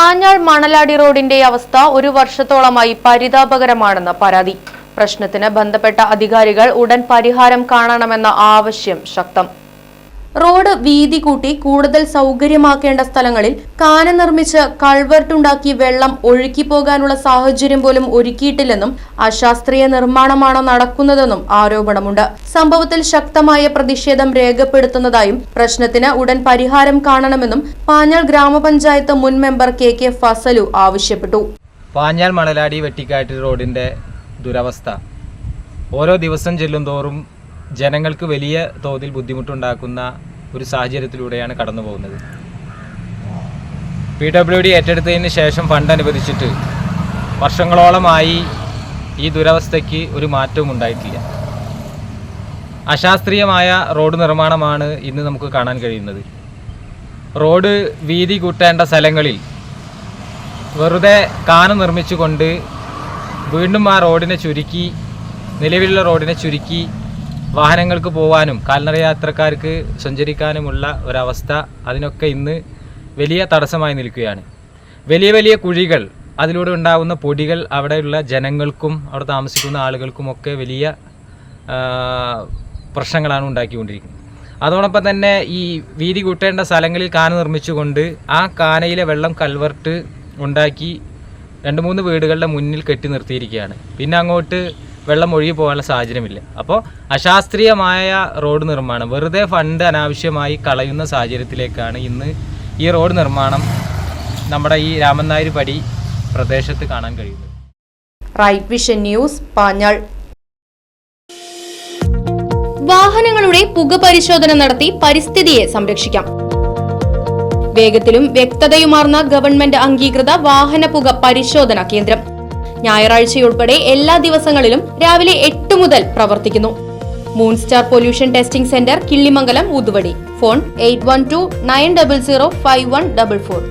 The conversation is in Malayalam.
പാഞ്ഞാൾ മണലാടി റോഡിന്റെ അവസ്ഥ ഒരു വർഷത്തോളമായി പരിതാപകരമാണെന്ന് പരാതി. പ്രശ്നത്തിന് ബന്ധപ്പെട്ട അധികാരികൾ ഉടൻ പരിഹാരം കാണണമെന്ന ആവശ്യം ശക്തം. റോഡ് വീതി കൂട്ടി കൂടുതൽ സൗകര്യമാക്കേണ്ട സ്ഥലങ്ങളിൽ കാന നിർമ്മിച്ച് കൾവർട്ടുണ്ടാക്കി വെള്ളം ഒഴുക്കിപ്പോകാനുള്ള സാഹചര്യം പോലും ഒരുക്കിയിട്ടില്ലെന്നും അശാസ്ത്രീയ നിർമ്മാണമാണ് നടക്കുന്നതെന്നും ആരോപണമുണ്ട്. സംഭവത്തിൽ ശക്തമായ പ്രതിഷേധം രേഖപ്പെടുത്തുന്നതായും പ്രശ്നത്തിന് ഉടൻ പരിഹാരം കാണണമെന്നും പാഞ്ഞാൾ ഗ്രാമപഞ്ചായത്ത് മുൻ മെമ്പർ കെ ഫസലു ആവശ്യപ്പെട്ടു. പാഞ്ഞാൾ മണലാടി വെട്ടിക്കാട്ട് റോഡിന്റെ ദുരവസ്ഥ ഓരോ ദിവസം ചെല്ലുന്തോറും ജനങ്ങൾക്ക് വലിയ തോതിൽ ബുദ്ധിമുട്ടുണ്ടാക്കുന്ന ഒരു സാഹചര്യത്തിലൂടെയാണ് കടന്നു പോകുന്നത്. PWD ഏറ്റെടുത്തതിന് ശേഷം ഫണ്ട് അനുവദിച്ചിട്ട് വർഷങ്ങളോളമായി ഈ ദുരവസ്ഥയ്ക്ക് ഒരു മാറ്റവും ഉണ്ടായിട്ടില്ല. അശാസ്ത്രീയമായ റോഡ് നിർമ്മാണമാണ് ഇന്ന് നമുക്ക് കാണാൻ കഴിയുന്നത്. റോഡ് വീതി കൂട്ടേണ്ട സ്ഥലങ്ങളിൽ വെറുതെ കാന നിർമ്മിച്ചുകൊണ്ട് വീണ്ടും ആ റോഡിനെ ചുരുക്കി, നിലവിലുള്ള റോഡിനെ ചുരുക്കി വാഹനങ്ങൾക്ക് പോകാനും കാൽനട യാത്രക്കാർക്ക് സഞ്ചരിക്കാനുമുള്ള ഒരവസ്ഥ അതിനൊക്കെ ഇന്ന് വലിയ തടസ്സമായി നിൽക്കുകയാണ്. വലിയ വലിയ കുഴികൾ, അതിലൂടെ ഉണ്ടാകുന്ന പൊടികൾ അവിടെയുള്ള ജനങ്ങൾക്കും അവിടെ താമസിക്കുന്ന ആളുകൾക്കുമൊക്കെ വലിയ പ്രശ്നങ്ങളാണ് ഉണ്ടാക്കിക്കൊണ്ടിരിക്കുന്നത്. അതോടൊപ്പം തന്നെ ഈ വീതി കൂട്ടേണ്ട സ്ഥലങ്ങളിൽ കാന നിർമ്മിച്ചുകൊണ്ട് ആ കാനയിലെ വെള്ളം കൽവർട്ട് ഉണ്ടാക്കി 2-3 വീടുകളുടെ മുന്നിൽ കെട്ടി നിർത്തിയിരിക്കുകയാണ്. പിന്നെ അങ്ങോട്ട് വെള്ളം ഒഴുകി പോകാനുള്ള സാഹചര്യമില്ല. അപ്പോൾ അശാസ്ത്രീയമായ റോഡ് നിർമ്മാണം, വെറുതെ ഫണ്ട് അനാവശ്യമായി കളയുന്ന സാഹചര്യത്തിലേക്കാണ് ഇന്ന് ഈ റോഡ് നിർമ്മാണം നമ്മുടെ ഈ രാമനായർ പടി പ്രദേശത്ത് കാണാൻ കഴിയുന്നത്. റൈറ്റ് വിഷൻ ന്യൂസ്, പാഞ്ഞാൾ. വാഹനങ്ങളുടെ പുക പരിശോധന നടത്തി പരിസ്ഥിതിയെ സംരക്ഷിക്കാം. വേഗത്തിലും വ്യക്തതയുമാർന്ന ഗവൺമെന്റ് അംഗീകൃത വാഹന പുക പരിശോധന കേന്ദ്രം ഞായറാഴ്ചയുൾപ്പെടെ എല്ലാ ദിവസങ്ങളിലും രാവിലെ 8 മുതൽ പ്രവർത്തിക്കുന്നു. മൂൺസ്റ്റാർ pollution testing centre, Killimangalam, Uthuvadi. Phone 8129005144.